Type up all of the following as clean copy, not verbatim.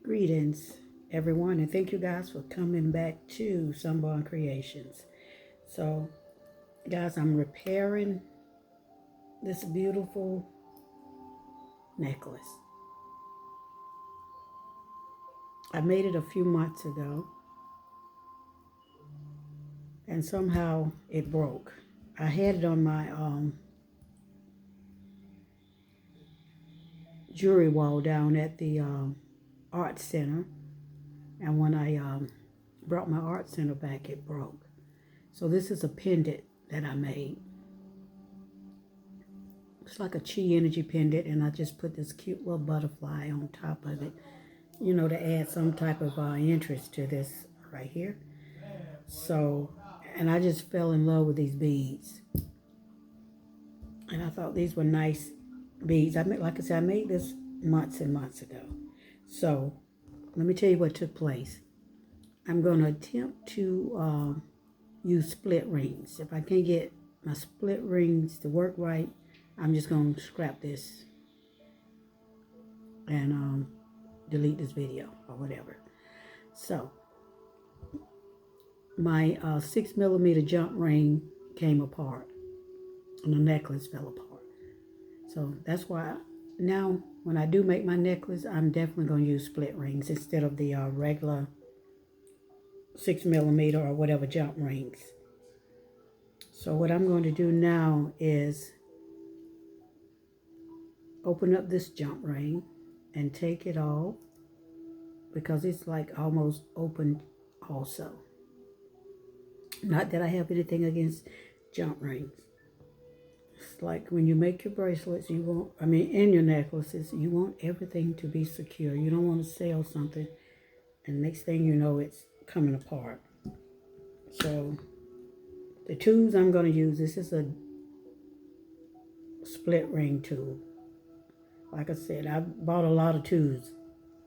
Greetings, everyone, and thank you guys for coming back to Sunborn Creations. So, guys, I'm repairing this beautiful necklace. I made it a few months ago, and somehow it broke. I had it on my jewelry wall down at the art center, and when I brought my art center back, it broke. So this is a pendant that I made. It's like a chi energy pendant, and I just put this cute little butterfly on top of it, you know, to add some type of interest to this right here. So, and I just fell in love with these beads, and I thought these were nice beads. Like I said, I made this months and months ago. So, let me tell you what took place. I'm going to attempt to use split rings. If I can't get my split rings to work right, I'm just going to scrap this and delete this video or whatever. So, my 6mm jump ring came apart and the necklace fell apart. So that's why now when I do make my necklace, I'm definitely going to use split rings instead of the regular 6mm or whatever jump rings. So what I'm going to do now is open up this jump ring and take it off because it's like almost open also. Not that I have anything against jump rings. It's like when you make your bracelets, in your necklaces, you want everything to be secure. You don't want to sell something and next thing you know, it's coming apart. So the tools I'm going to use, this is a split ring tool. Like I said, I bought a lot of tools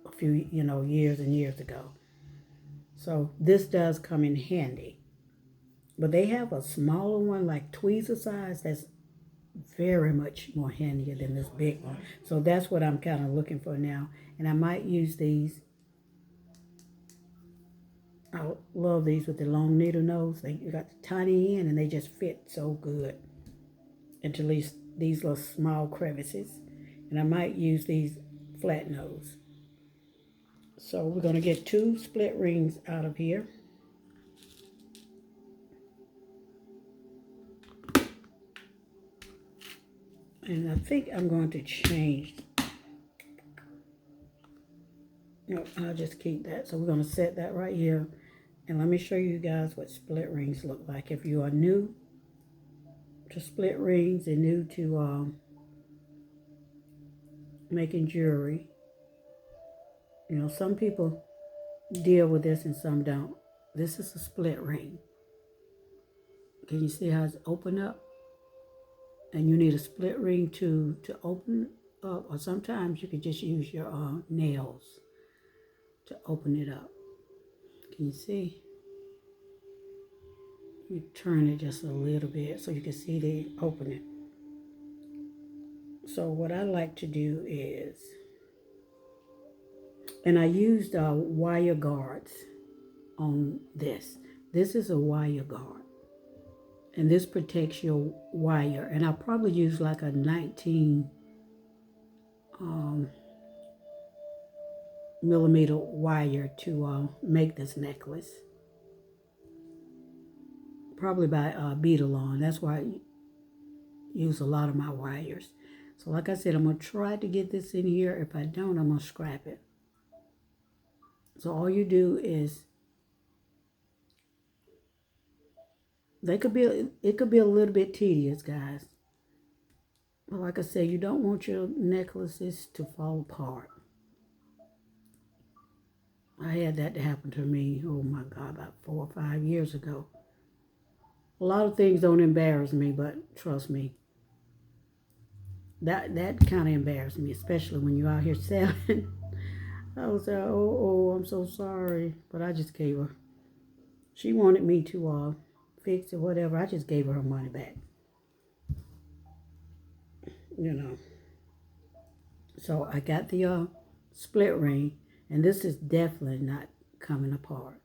a few, years and years ago. So this does come in handy. But they have a smaller one, like tweezer size, that's very much more handier than this big one. So that's what I'm kind of looking for now. And I might use these. I love these with the long needle nose. They got the tiny end and they just fit so good into these little small crevices. And I might use these flat nose. So we're going to get 2 split rings out of here. And I think I'm going to change. No, I'll just keep that. So we're going to set that right here. And let me show you guys what split rings look like. If you are new to split rings and new to making jewelry, some people deal with this and some don't. This is a split ring. Can you see how it's open up? And you need a split ring to open up, or sometimes you can just use your nails to open it up. Can you see? You turn it just a little bit so you can see the opening. So what I like to do is, and I used wire guards on this. This is a wire guard. And this protects your wire. And I'll probably use like a 19 millimeter wire to make this necklace. Probably by Beadalon. That's why I use a lot of my wires. So like I said, I'm going to try to get this in here. If I don't, I'm going to scrap it. So all you do is, it could be a little bit tedious, guys. But like I said, you don't want your necklaces to fall apart. I had that to happen to me, oh my God, about 4 or 5 years ago. A lot of things don't embarrass me, but trust me, that kind of embarrassed me, especially when you're out here selling. I was like, oh, I'm so sorry. But I just gave her. She wanted me to fix it, whatever. I just gave her money back. So I got the split ring. And this is definitely not coming apart.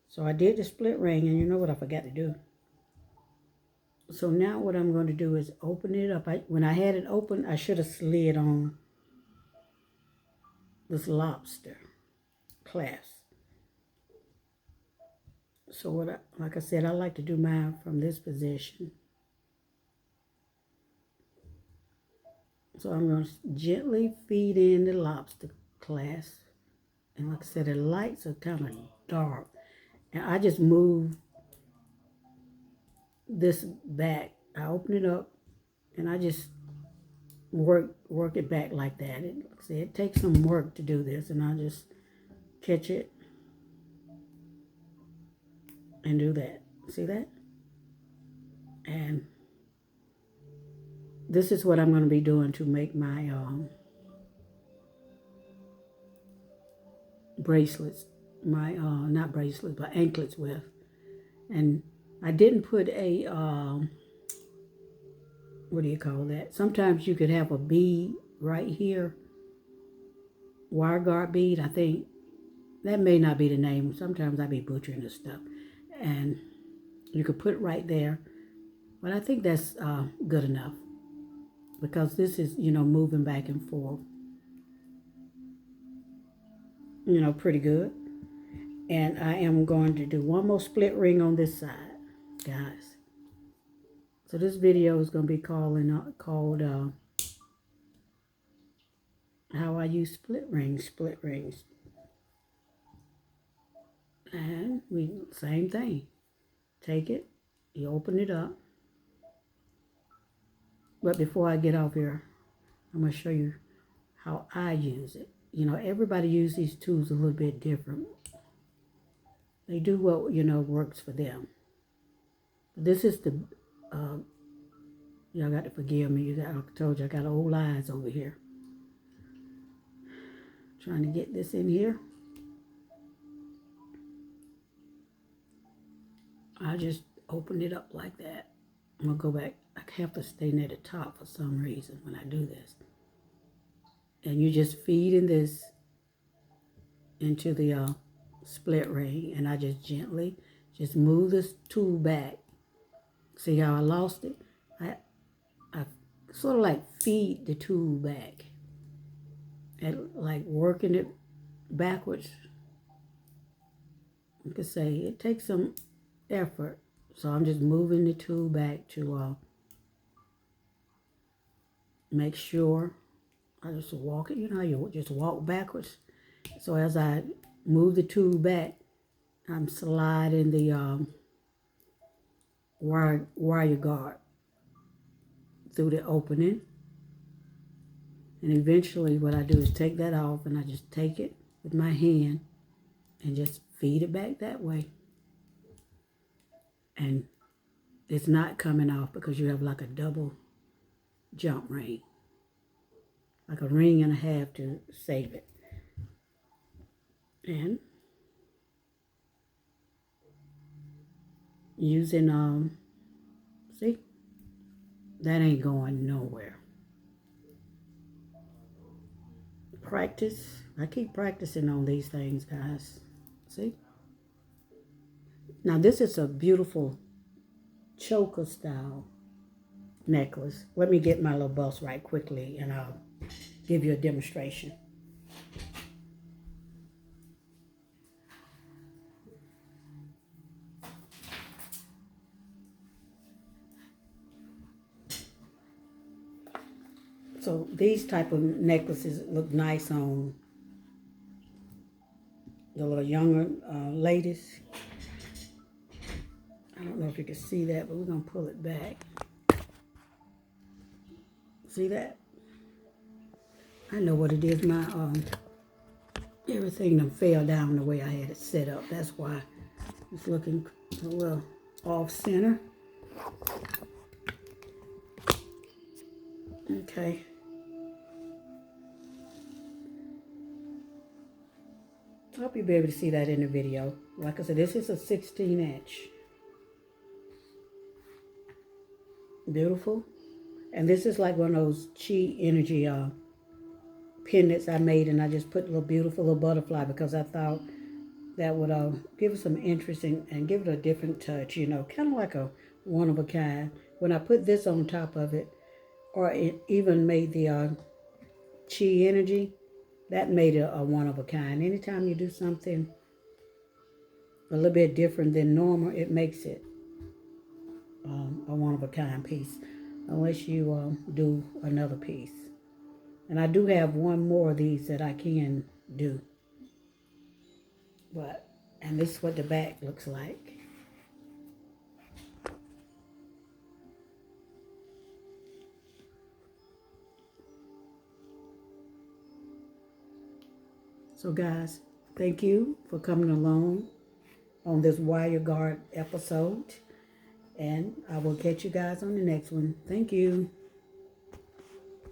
So I did the split ring, and you know what I forgot to do? So now what I'm going to do is open it up. When I had it open, I should have slid on this lobster clasp. So like I said, I like to do mine from this position. So I'm going to gently feed in the lobster clasp. And like I said, the lights are kind of dark. And I just move this back. I open it up and I just work it back like that. It takes some work to do this, and I just catch it and do that. See that? And this is what I'm going to be doing to make my bracelets, my not bracelets, but anklets with. And I didn't put a what do you call that? Sometimes you could have a bead right here, wire guard bead. I think that may not be the name. Sometimes I be butchering this stuff, and you could put it right there. But I think that's good enough, because this is, moving back and forth, pretty good. And I am going to do one more split ring on this side, guys. So this video is going to be called how I use split rings. And same thing. Take it, you open it up. But before I get off here, I'm going to show you how I use it. Everybody uses these tools a little bit different. They do what, works for them. This is the, y'all got to forgive me. I told you I got old eyes over here. Trying to get this in here. I just open it up like that. I'm going to go back. I have to stay near the top for some reason when I do this. And you just feed in this into the split ring. And I just gently just move this tool back. See how I lost it? I sort of like feed the tool back. And like working it backwards. You could say it takes some effort. So I'm just moving the tool back to make sure. I just walk it, you just walk backwards. So as I move the tool back, I'm sliding the wire guard through the opening. And eventually what I do is take that off, and I just take it with my hand and just feed it back that way. And it's not coming off because you have like a double jump ring. Like a ring and a half to save it. And using, see, that ain't going nowhere. Practice. I keep practicing on these things, guys. See? Now this is a beautiful choker style necklace. Let me get my little bust right quickly and I'll give you a demonstration. So these type of necklaces look nice on the little younger ladies. I don't know if you can see that, but we're going to pull it back. See that? I know what it is. My everything done fell down the way I had it set up. That's why it's looking a little off center. Okay. I hope you'll be able to see that in the video. Like I said, this is a 16-inch. Beautiful. And this is like one of those chi energy pendants I made, and I just put a little beautiful little butterfly because I thought that would give it some interest and give it a different touch, you know, kind of like a one of a kind. When I put this on top of it, or it even made the chi energy, that made it a one of a kind. Anytime you do something a little bit different than normal, it makes it a one of a kind piece, unless you do another piece. And I do have one more of these that I can do. But, and this is what the back looks like. So guys, thank you for coming along on this wire guard episode. And I will catch you guys on the next one. Thank you.